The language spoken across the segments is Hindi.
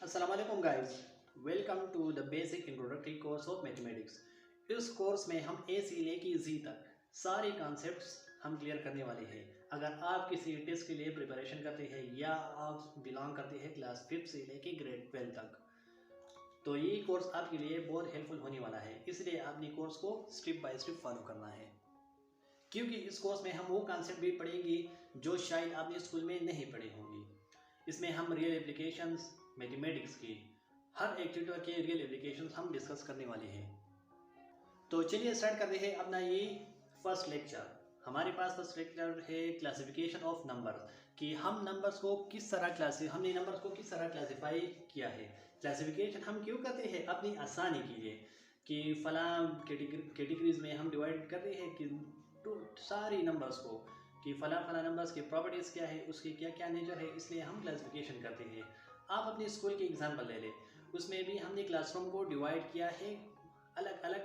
अस्सलाम वालेकुम guys, welcome to the basic introductory course of mathematics. इस कोर्स में हम ए से लेके जी तक सारे कॉन्सेप्ट्स हम क्लियर करने वाले हैं। अगर आप किसी टेस्ट के लिए प्रिपरेशन करते हैं या आप बिलोंग करते हैं क्लास 5 से लेके ग्रेड 12 तक, तो ये कोर्स आपके लिए बहुत हेल्पफुल होने वाला है। इसलिए आपने कोर्स को स्टेप बाय स्टेप फॉलो करना है, क्योंकि इस कोर्स में हम वो कॉन्सेप्ट भी पढ़ेंगे जो शायद आपने स्कूल में नहीं पढ़े होंगे। इसमें हम रियल एप्लीकेशंस मैथमेटिक्स की हर एक ट्यूटर के रियल एप्लीकेशंस हम डिस्कस करने वाले हैं। तो चलिए स्टार्ट करते हैं अपना ये फर्स्ट लेक्चर। हमारे पास फर्स्ट लेक्चर है क्लासिफिकेशन ऑफ नंबर्स, कि हम नंबर्स को किस तरह हमने नंबर्स को किस तरह क्लासिफाई किया है। क्लासिफिकेशन हम क्यों करते हैं? अपनी आसानी के लिए, कि फला कैटेगरीज में हम डिवाइड कर रहे हैं कि सारी नंबर्स को, कि फला नंबर्स की प्रॉपर्टीज़ क्या है, उसकी क्या क्या नेचर है, इसलिए हम क्लासिफिकेशन करते हैं। आप अपने स्कूल के एग्जाम्पल ले लें, उसमें भी हमने क्लासरूम को डिवाइड किया है अलग अलग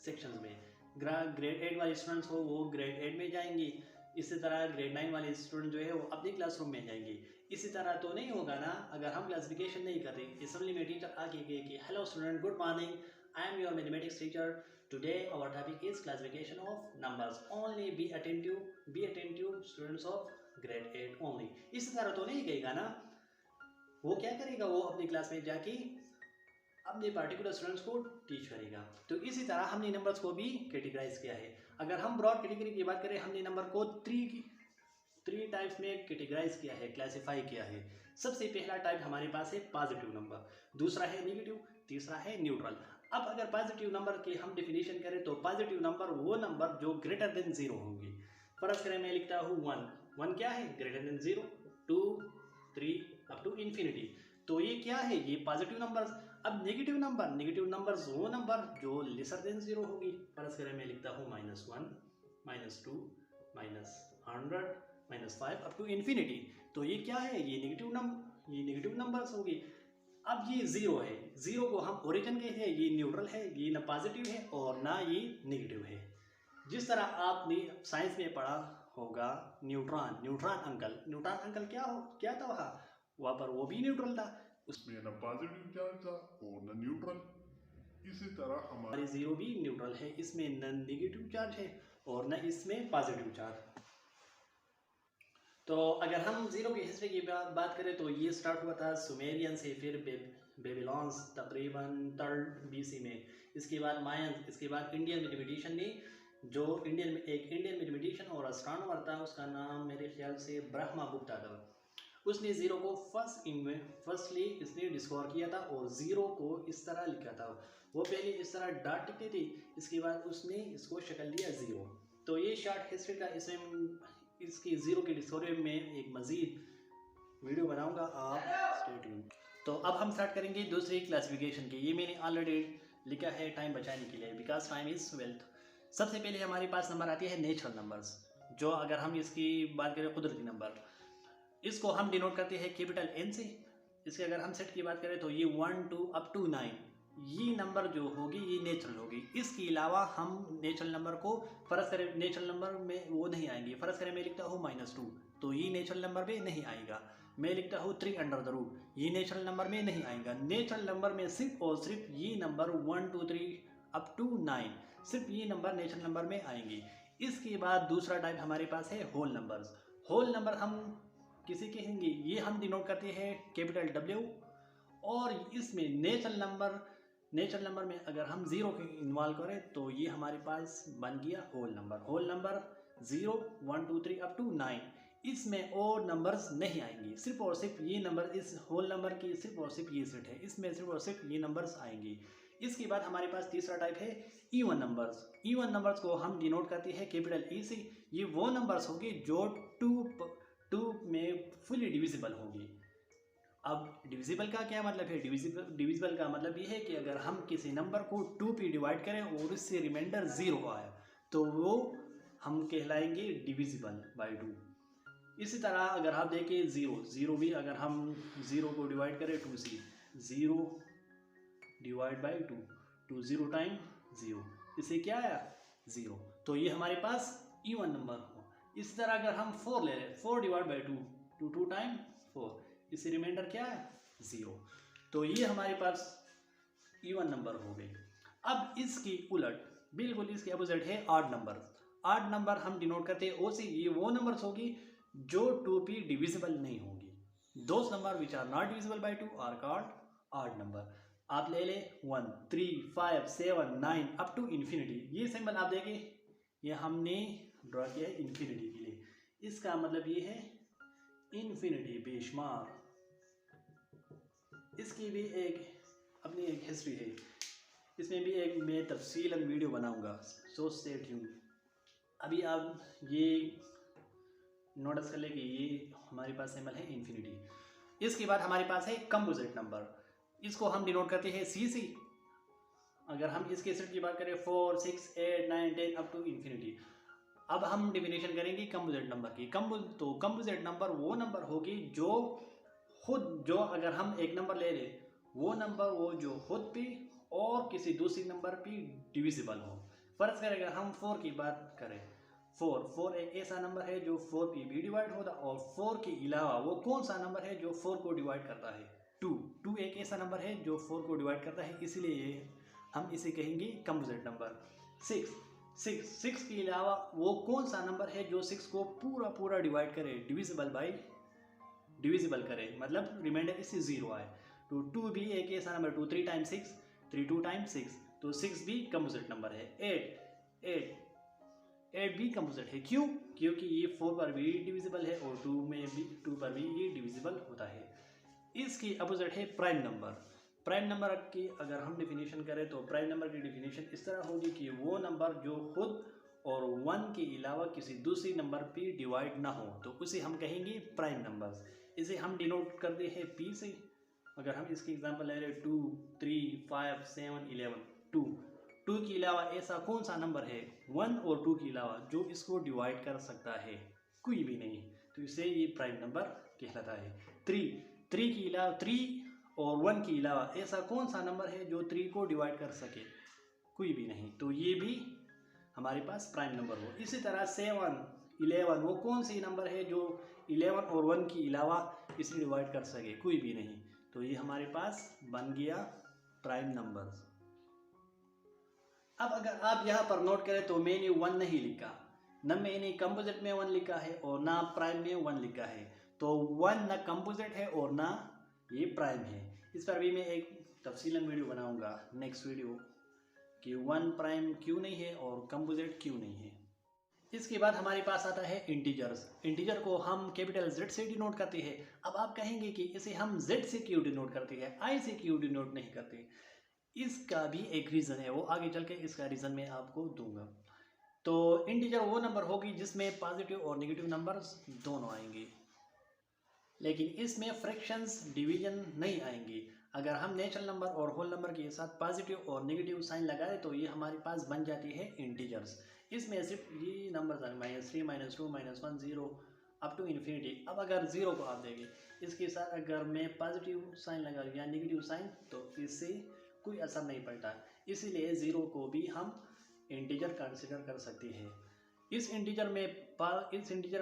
सेक्शंस में। ग्रेड 8 वाले स्टूडेंट्स हो वो ग्रेड 8 में जाएंगे, इसी तरह ग्रेड 9 वाले स्टूडेंट जो है वो अपने क्लासरूम में जाएंगे। इसी तरह तो नहीं होगा ना अगर हम क्लासिफिकेशन नहीं करते। असेंबली में टीचर आके कहे कि hello student, good morning, I am your mathematics teacher, today our topic is classification of numbers, only be attentive students of grade 8 only. इसी तरह तो नहीं कहेगा ना। वो क्या करेगा, वो अपनी क्लास में जाके अपने पार्टिकुलर स्टूडेंट्स को टीच करेगा। तो इसी तरह हमने नंबर्स को भी कैटेगराइज किया है। अगर हम ब्रॉड कैटेगरी की बात करें, हमने नंबर को थ्री टाइप्स में कैटेगराइज किया है, क्लासिफाई किया है। सबसे पहला टाइप हमारे पास है पॉजिटिव नंबर, दूसरा है नेगेटिव, तीसरा है न्यूट्रल। अब अगर पॉजिटिव नंबर की हम डिफिनेशन करें तो पॉजिटिव नंबर वो नंबर जो ग्रेटर देन 0 होंगे। फर्स्ट करें, मैं लिखता हूँ 1 क्या है? Greater than 0, 2, 3 up to infinity. तो ये क्या है? ये पॉजिटिव नंबर्स। अब नेगेटिव नंबर्स वो नंबर जो लेसर देन 0 होगी। फर्स्ट करें, मैं लिखता हूँ -1, -2, -100, -5 अप टू इन्फिनिटी। तो ये क्या है? ये नेगेटिव नंबर्स होगी। अब ये 0 है, 0 को हम ओरिजिन कहते हैं। ये न्यूट्रल है, ये ना पॉजिटिव है और ना ये नेगेटिव है। जिस तरह आपने साइंस में पढ़ा होगा न्यूट्रॉन अंकल क्या था वहाँ पर वो भी न्यूट्रल था, उसमें न पॉजिटिव चार्ज था और न न्यूट्रल। इसी तरह हमारे 0 भी न्यूट्रल है, इसमें न नेगेटिव चार्ज है और न इसमें पॉजिटिव चार्ज। तो अगर हम 0 की हिस्ट्री की बात करें तो ये स्टार्ट हुआ था सुमेरियन से, फिर बेबीलोन्स तकरीबन 3rd BC में, इसके बाद मायन, इसके बाद इंडियन मैथमेटिशियन ने, जो एक इंडियन मैथमेटिशियन और एस्ट्रोनॉमर था, उसका नाम मेरे ख्याल से ब्रह्मगुप्ता था। उसने 0 को फर्स्टली इसने डिस्कवर किया था और 0 को इस तरह लिखा था। वो पहले इस तरह डॉट लिखते थे, इसके बाद उसने इसको शक्ल दिया 0। तो ये शॉर्ट हिस्ट्री का इसकी 0 की डिस्कवरी में एक मज़ीद वीडियो बनाऊंगा, आप स्टे ट्यून। तो अब हम स्टार्ट करेंगे दूसरी क्लासिफिकेशन की। ये मैंने ऑलरेडी लिखा है टाइम बचाने के लिए, बिकॉज टाइम इज़ वेल्थ। सबसे पहले हमारे पास नंबर आती है नेचुरल नंबर्स, जो अगर हम इसकी बात करें कुदरती नंबर, इसको हम डिनोट करते हैं कैपिटल N से। इसके अगर हम सेट की बात करें तो ये 1, 2 अप टू 9, ये नंबर जो होगी ये नेचुरल होगी। इसके अलावा हम नेचुरल नंबर को फर्ज करें, नेचुरल नंबर में वो नहीं आएंगे। फर्ज करें मैं लिखता हूँ -2, तो ये नेचुरल नंबर में नहीं आएगा। मैं लिखता हूँ 3√, ये नेचुरल नंबर में नहीं आएगा। नेचुरल नंबर में सिर्फ और सिर्फ ये नंबर 1, 2, 3 अप टू 9, सिर्फ ये नंबर नेचुरल नंबर में आएंगे। इसके बाद दूसरा टाइप हमारे पास है होल नंबर्स। होल नंबर हम किसे कहेंगे? ये हम डिनोट करते हैं कैपिटल W, और इसमें नेचुरल नंबर में अगर हम 0 के इन्वॉल्व करें तो ये हमारे पास बन गया whole number. Whole number 0, 1, 2, 3 up to 9, इसमें और नंबर्स नहीं आएंगे। सिर्फ और सिर्फ ये नंबर, इस होल नंबर की सिर्फ और सिर्फ ये सेट है, इसमें सिर्फ और सिर्फ ये नंबर्स आएंगे। इसके बाद हमारे पास तीसरा टाइप है इवन नंबर्स। इवन नंबर्स को हम डिनोट करते हैं कैपिटल E से। ये वो नंबर्स होंगे जो 2 में फुली डिविजिबल होगी। अब डिविजिबल का क्या मतलब है? डिविजिबल का मतलब ये है कि अगर हम किसी नंबर को 2 पे डिवाइड करें और उससे रिमाइंडर 0 आया तो वो हम कहलाएंगे डिविजिबल बाय 2। इसी तरह अगर आप देखें 0 भी, अगर हम 0 को डिवाइड करें 2 से, 0 डिवाइड बाई 2 0 टाइम 0, इससे क्या आया? 0। तो ये हमारे पास इवन नंबर हो। इस तरह अगर हम 4 ले लें, 4 डिवाइड बाई 2 टाइम 4, इससे रिमाइंडर क्या है? 0। तो ये हमारे पास इवन नंबर हो गए। अब इसकी उलट बिल्कुल इसके अपोजिट है ऑड नंबर। ऑड नंबर हम डिनोट करते हैं ओ से। ये वो नंबर्स होगी जो 2p डिविजिबल नहीं होगी। Those number which are not divisible by 2 are called odd number. आप ले ले 1, 3, 5, 7, 9 अप टू इन्फिनिटी। ये सिंबल आप देखें, ये हमने ड्रॉ किया है इन्फिनिटी के लिए। इसका मतलब ये है इन्फिनिटी बेशुमार। इसकी भी अपनी एक हिस्ट्री है, इसमें भी मैं तफसीलन वीडियो बनाऊंगा, सो स्टे ट्यून। अभी आप ये नोटिस कर ले कि ये हमारे पास सिंबल है इन्फिनिटी। इसके बाद हमारे पास है कंपोजिट नंबर। इसको हम डिनोट करते हैं सी से। अगर हम इसके सेट की बात करें 4, 6, 8, 9, 10 अप टू इन्फिनिटी। अब हम डिफिनेशन करेंगे कंपोजिट नंबर की। तो कंपोजिट नंबर वो नंबर होगी जो अगर हम एक नंबर ले लें, वो नंबर जो खुद पे और किसी दूसरी नंबर पे डिविजिबल हो। फर्ज करें अगर हम 4 की बात करें, 4 एक ऐसा नंबर है जो 4 पे भी डिवाइड होता है, और 4 के अलावा वो कौन सा नंबर है जो 4 को डिवाइड करता है? 2 एक ऐसा नंबर है जो 4 को डिवाइड करता है, इसलिए हम इसे कहेंगे कंपोजिट नंबर। 6 के अलावा वो कौन सा नंबर है जो 6 को पूरा डिवाइड करे, डिविजिबल करे, मतलब रिमाइंडर इससे 0 आए। तो 2 भी एक ऐसा नंबर, 2 3 टाइम्स 6, 3 2 टाइम्स 6, तो 6 भी कंपोजिट नंबर है। 8 भी कंपोजिट है। क्यों? क्योंकि ये 4 पर भी डिविजिबल है और 2 पर भी ये डिविजिबल होता है। इसकी अपोजिट है प्राइम नंबर। प्राइम नंबर की अगर हम डिफिनेशन करें तो प्राइम नंबर की डिफिनेशन इस तरह होगी कि वो नंबर जो खुद और 1 के अलावा किसी दूसरी नंबर पे डिवाइड ना हो, तो उसे हम कहेंगे प्राइम नंबर्स। इसे हम डिनोट करते हैं p से। अगर हम इसकी एग्जांपल ले रहे 2, 3, 5, 7, 11, 2 के अलावा ऐसा कौन सा नंबर है 1 और 2 के अलावा जो इसको डिवाइड कर सकता है? कोई भी नहीं, तो इसे ये प्राइम नंबर कहलाता है। 3 के अलावा 3 और 1 के अलावा ऐसा कौन सा नंबर है जो 3 को डिवाइड कर सके? कोई भी नहीं, तो ये भी हमारे पास प्राइम नंबर हो। इसी तरह 7, 11 वो कौन सी नंबर है जो 11 और 1 के अलावा इसे डिवाइड कर सके? कोई भी नहीं, तो ये हमारे पास बन गया प्राइम नंबर्स। अब अगर आप यहाँ पर नोट करें तो मैंने 1 नहीं लिखा, न मैंने कंपोजिट में 1 लिखा है और ना प्राइम में 1 लिखा है। तो 1 ना कंपोजिट है और ना ये प्राइम है। इस पर भी मैं एक तफसीलन वीडियो बनाऊंगा नेक्स्ट वीडियो कि 1 प्राइम क्यों नहीं है और कंपोजिट क्यों नहीं है। इसके बाद हमारे पास आता है इंटीजर्स। इंटीजर को हम कैपिटल Z से डिनोट करते हैं। अब आप कहेंगे कि इसे हम Z से क्यों डिनोट करते हैं, I से क्यों डिनोट नहीं करते? इसका भी एक रीज़न है, वो आगे चल के इसका रीज़न मैं आपको दूंगा। तो इंटीजर वो नंबर होगी जिसमें पॉजिटिव और नेगेटिव नंबर्स दोनों आएंगे, लेकिन इसमें फ्रैक्शंस डिवीजन नहीं आएंगे। अगर हम नेचुरल नंबर और होल नंबर के साथ पॉजिटिव और नेगेटिव साइन लगाए तो ये हमारे पास बन जाती है इंटीजर्स। इसमें सिर्फ ये नंबर -3, -2, -1, 0 अप टू इन्फिनिटी। अब अगर 0 को आप देंगे, इसके साथ अगर मैं पॉजिटिव साइन लगा या नेगेटिव साइन, तो इससे कोई असर नहीं पड़ता, इसीलिए 0 को भी हम इंटीजर कंसिडर कर सकते हैं। इस इंटीजर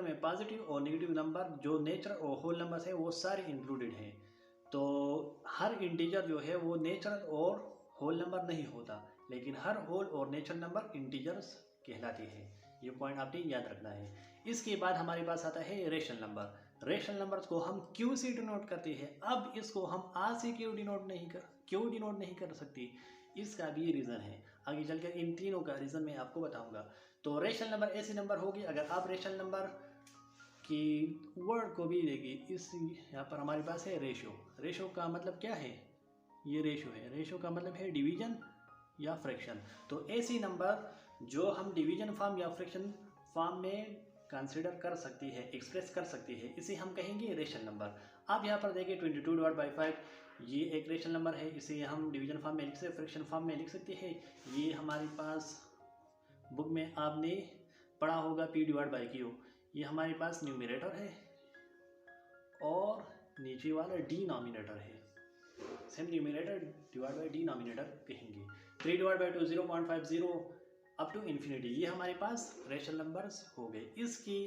में पॉजिटिव और नेगेटिव नंबर जो नेचुरल और होल नंबर्स है वो सारे इंक्लूडेड हैं। तो हर इंटीजर जो है वो नेचुरल और होल नंबर नहीं होता, लेकिन हर होल और नेचुरल नंबर इंटीजर्स कहलाते हैं। ये पॉइंट आपने याद रखना है। इसके बाद हमारे पास आता है रेशनल नंबर। रेशनल नंबर्स को हम क्यू से डिनोट करते हैं। अब इसको हम आर से क्यों डिनोट नहीं कर सकते? इसका भी रीज़न है, आगे चलकर इन तीनों का रीज़न मैं आपको बताऊंगा। तो रेशनल नंबर ऐसे नंबर होगी, अगर आप रेशनल नंबर की वर्ड को भी देखिए, इस यहाँ पर हमारे पास है रेशो का मतलब क्या है? ये रेशो है, रेशो का मतलब है डिवीजन या फ्रैक्शन। तो ऐसी नंबर जो हम डिवीजन फॉर्म या फ्रैक्शन फॉर्म में कंसिडर कर सकती है, एक्सप्रेस कर सकती है, इसे हम कहेंगे रेशनल नंबर। आप यहाँ पर देखिए 22/5 ये एक रेशनल नंबर है, इसे हम डिवीजन फॉर्म में लिख सकते, फ्रैक्शन फॉर्म में लिख सकते हैं। ये हमारे पास बुक में आपने पढ़ा होगा P/Q। ये हमारे पास न्यूमरेटर है और नीचे वाला डिनोमिनेटर है, same numerator divide by denominator कहेंगे। 3/2 0.50 अप टू इन्फिनिटी, ये हमारे पास रेशनल नंबर्स हो गए। इसके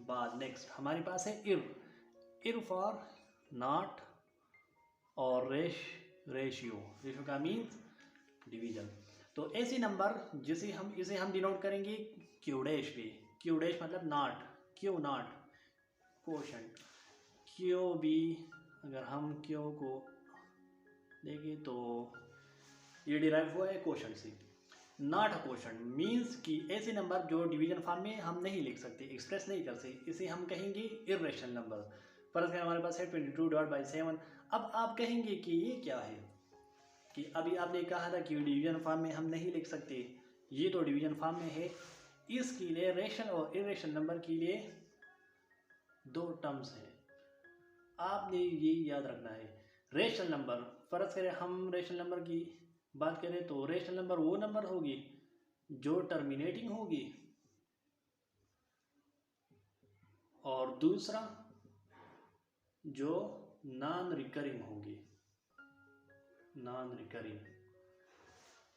बाद नेक्स्ट हमारे पास है इर फॉर नॉट और रेश रेशियो का मीन्स डिवीजन। तो ऐसे नंबर इसे हम डिनोट करेंगे क्यू डैश पे। क्यू डैश मतलब not, Q not quotient. Q B, अगर हम क्यू को देखें तो ये डिराइव हुआ है कोशेंट से। नॉट अ कोशेंट मीन्स कि ऐसे नंबर जो डिवीजन फॉर्म में हम नहीं लिख सकते, एक्सप्रेस नहीं कर सकते, इसे हम कहेंगे इर्रेशनल नंबर। फर्ज करें हमारे पास है 22/7। अब आप कहेंगे कि ये क्या है, कि अभी आपने कहा था कि डिवीजन फॉर्म में हम नहीं लिख सकते, ये तो डिवीजन फॉर्म में है। इसके लिए रेशनल और इर्रेशनल नंबर के लिए दो टर्म्स हैं, आपने ये याद रखना है। रेशनल नंबर, फर्ज करें हम रेशनल नंबर की बात करें तो रेशनल नंबर वो नंबर होगी जो टर्मिनेटिंग होगी, और दूसरा जो नॉन रिकरिंग होगी, नॉन रिकरिंग।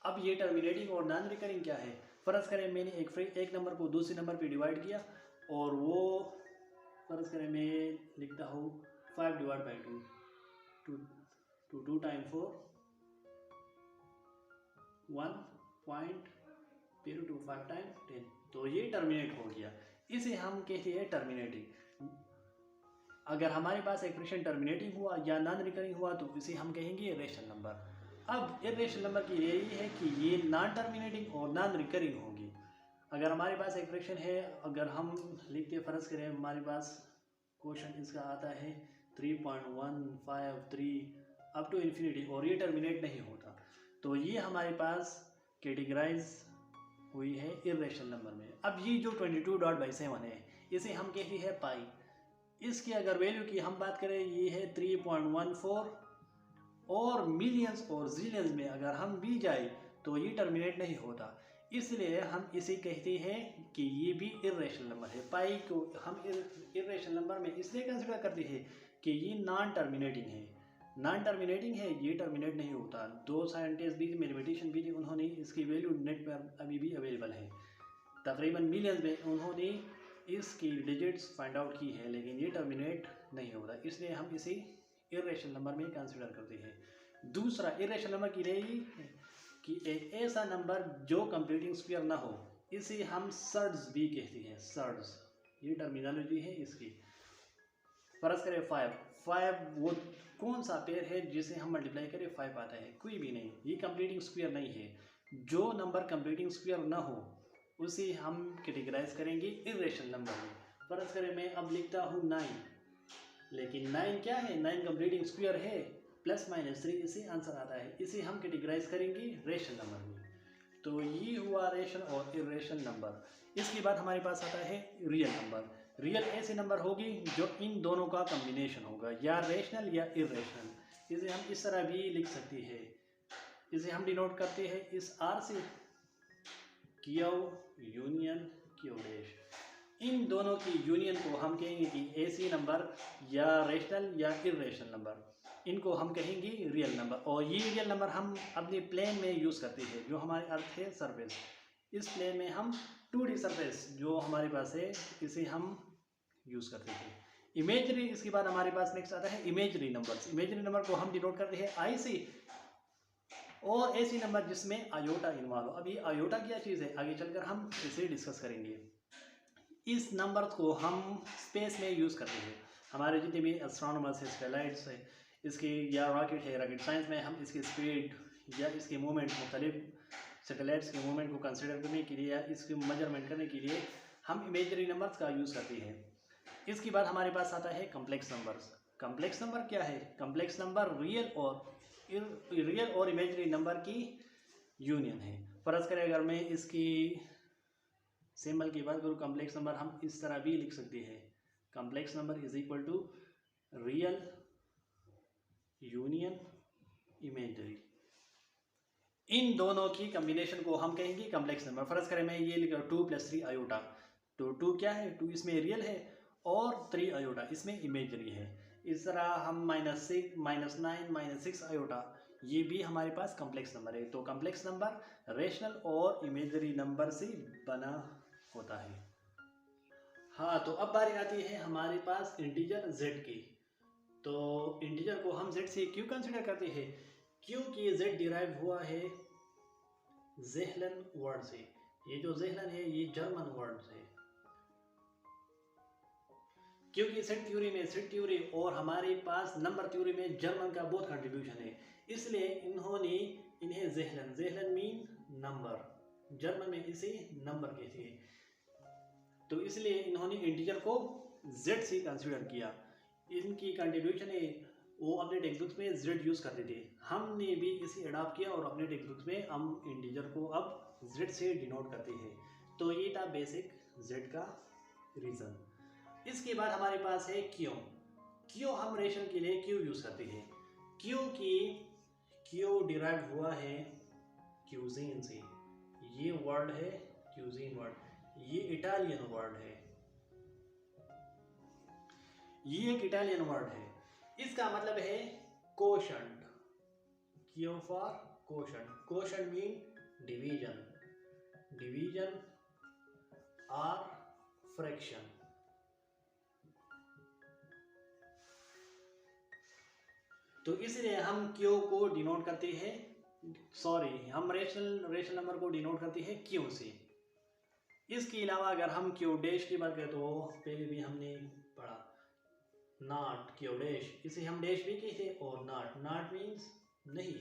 अब ये टर्मिनेटिंग और नॉन रिकरिंग क्या है? फर्ज करें मैंने एक नंबर को दूसरे नंबर पे डिवाइड किया, और वो फर्ज करें मैं लिखता हूँ 5/2 to 2 times 4 1.025 times 10, तो ये टर्मिनेट हो गया, इसे हम कहते हैं टर्मिनेटिंग। अगर हमारे पास एक्सप्रेशन टर्मिनेटिंग हुआ या नॉन रिकरिंग हुआ तो इसे हम कहेंगे रेशनल नंबर। अब इर्रेशनल नंबर की ये है कि ये नॉन टर्मिनेटिंग और नॉन रिकरिंग होगी। अगर हमारे पास एक्सप्रेशन है, अगर हम लिखते फर्ज करें हमारे पास क्वेश्चन इसका आता है 3.153 अप टू इन्फिनिटी, और ये टर्मिनेट नहीं होता, तो ये हमारे पास कैटेगराइज हुई है इर्रेशनल नंबर में। अब ये जो 22/7 है इसे हम कहते हैं पाई। इसकी अगर वैल्यू की हम बात करें, ये है 3.14, और मिलियंस और जिलियंस में अगर हम भी जाए तो ये टर्मिनेट नहीं होता, इसलिए हम इसे कहते हैं कि ये भी इर्रेशनल नंबर है। पाई को हम इर्रेशनल नंबर में इसलिए कंसिडर करते हैं कि ये नॉन टर्मिनेटिंग है। नॉन टर्मिनेटिंग है, ये टर्मिनेट नहीं होता। दो साइंटिस्ट भी, मैथमेटिशियन भी, उन्होंने इसकी वैल्यू नेट पर अभी भी अवेलेबल है, तकरीबन मिलियंस में उन्होंने इसकी डिजिट्स फाइंड आउट की है, लेकिन ये टर्मिनेट नहीं होता, इसलिए हम इसे इर्रेशनल नंबर में कंसिडर करते हैं। दूसरा इर्रेशनल नंबर की रहेगी कि एक ऐसा नंबर जो कंप्लीटिंग स्क्वायर ना हो, इसे हम सर्ड्स भी कहते हैं। सर्ड्स, ये टर्मिनोलॉजी है इसकी। फर्ज करें 5 वो कौन सा पेयर है जिसे हम मल्टीप्लाई करें 5 आता है? कोई भी नहीं, ये कंप्लीटिंग स्क्वायर नहीं है। जो नंबर कंप्लीटिंग स्क्वायर ना हो उसे हम कैटेगराइज करेंगे इर्रेशनल नंबर में। फर्ज करें मैं अब लिखता हूँ 9, लेकिन 9 क्या है? 9 कंप्लीटिंग स्क्वायर है, +-3 इसे आंसर आता है, इसे हम कैटेगराइज करेंगे रेशनल नंबर में। तो ये हुआ रेशनल और इर्रेशनल नंबर। इसके बाद हमारे पास आता है रियल नंबर। रियल ऐसे नंबर होगी जो इन दोनों का कॉम्बिनेशन होगा, या रेशनल या इर्रेशनल। इसे हम इस तरह भी लिख सकते हैं, इसे हम डिनोट करते हैं इस R से, क्यू यूनियन क्यू डैश। इन दोनों की यूनियन को हम कहेंगे कि ऐसी नंबर या रेशनल या इर्रेशनल नंबर, इनको हम कहेंगे रियल नंबर। और ये रियल नंबर हम अपने प्लेन में यूज़ करते हैं, जो हमारे अर्थ है सरफेस। इस प्लेन में हम 2D सरफेस जो हमारे पास है इसे हम यूज़ करते हैं। इमेजरी, इसके बाद हमारे पास नेक्स्ट आता है इमेजरी नंबर्स। इमेजरी नंबर को हम डिनोट करते हैं आई से, और ऐसी नंबर जिसमें आयोटा इन्वॉल्व हो। अब ये आयोटा क्या चीज़ है, आगे चलकर हम इसे डिस्कस करेंगे। इस नंबर को हम स्पेस में यूज़ करते हैं। हमारे जितने भी एस्ट्रोनॉमर्स है, सैटेलाइट्स है, इसके या रॉकेट है, रॉकेट साइंस में हम इसकी स्पीड या इसके मूवमेंट, मुख्तलिफ सैटेलाइट्स के मूवमेंट को कंसिडर करने के लिए या इसकी मेजरमेंट करने के लिए हम इमेजरी नंबर्स का यूज़ करते हैं। इसके बाद हमारे पास आता है कम्प्लेक्स नंबर्स। कम्प्लेक्स नंबर क्या है? कम्प्लेक्स नंबर रियल और इमेजरी नंबर की यूनियन है। फर्ज करें अगर मैं इसकी सिंबल की बात करूँ, कम्प्लेक्स नंबर हम इस तरह भी लिख सकते हैं, complex number is equal to real union imagery. इन दोनों की कॉम्बिनेशन को हम कहेंगे कम्प्लेक्स नंबर। फर्ज करें मैं ये लिखा 2 + 3 आयोटा, तो 2 क्या है? 2 इसमें रियल है और 3 आयोटा इसमें इमेजरी है। इस तरह हम -6, -9, -6 आयोटा, ये भी हमारे पास कम्प्लेक्स नंबर है। तो कम्प्लेक्स नंबर रेशनल और इमेजरी नंबर से बना होता है। हाँ, तो अब बारी आती है हमारे पास इंटीजर z की। तो इंटीजर को हम z से क्यों कंसिडर करते हैं क्योंकि z डिराइव हुआ है ज़ेहलन वर्ड से। ये जो ज़ेहलन है ये जर्मन वर्ड है। क्योंकि सेट थ्योरी और हमारे पास नंबर थ्योरी में जर्मन का बहुत कंट्रीब्यूशन है, इसलिए इन्हें ज़ेहलन मीन नंबर, जर्मन में इसे नंबर कहते हैं, तो इसलिए इन्होंने इंटीजर को z से कंसीडर किया। इनकी कंट्रीब्यूशन है, वो अपने टेक्स्ट बुक्स में z यूज़ करते थे, हमने भी इसे अडॉप्ट किया और अपने टेक्स्ट बुक्स में हम इंटीजर को अब z से डिनोट करते हैं। तो ये था बेसिक z का रीज़न। इसके बाद हमारे पास है क्यों हम रेशनल के लिए क्यों यूज़ करते हैं, क्योंकि क्यों डिराइव हुआ है क्यूजीन से। ये वर्ड है क्यूजीन वर्ड, ये इटालियन वर्ड है, ये एक इटालियन वर्ड है। इसका मतलब है कोशंट, क्यों फॉर कोशंट मीन डिवीजन और फ्रैक्शन। तो इसलिए हम क्यों को डिनोट करते हैं, हम रेशनल नंबर को डिनोट करते हैं क्यों से। इसके अलावा अगर हम क्यू डैश की बात करें तो पहले भी हमने पढ़ा नॉट क्यू डैश, इसे हम डैश भी कहते हैं, और नॉट मीन्स नहीं,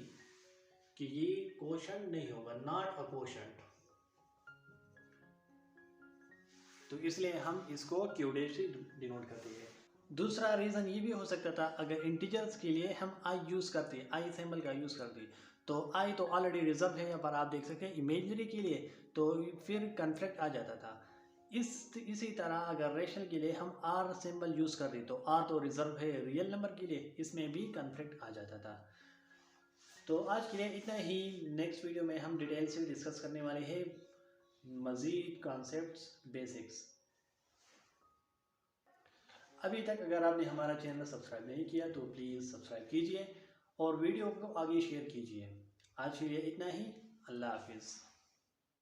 कि ये कोशंट नहीं होगा, नॉट अ कोशंट, तो इसलिए हम इसको क्यू डैश से डिनोट करते हैं। दूसरा रीज़न ये भी हो सकता था, अगर इंटीजर्स के लिए हम आई यूज़ करते, आई सिंबल का यूज़ करते, तो आई तो ऑलरेडी रिजर्व है, पर आप देख सकते हैं इमेजनरी के लिए तो फिर कन्फ्लिक्ट आ जाता था। इसी तरह अगर रेशनल के लिए हम आर सिंबल यूज़ कर रहे तो आर तो रिजर्व है रियल नंबर के लिए, इसमें भी कन्फ्लिक्ट आ जाता था। तो आज के लिए इतना ही। नेक्स्ट वीडियो में हम डिटेल से डिस्कस करने वाले हैं मज़ीद कॉन्सेप्ट्स बेसिक्स। अभी तक अगर आपने हमारा चैनल सब्सक्राइब नहीं किया तो प्लीज़ सब्सक्राइब कीजिए और वीडियो को आगे शेयर कीजिए। आज के लिए इतना ही। अल्लाह हाफिज़।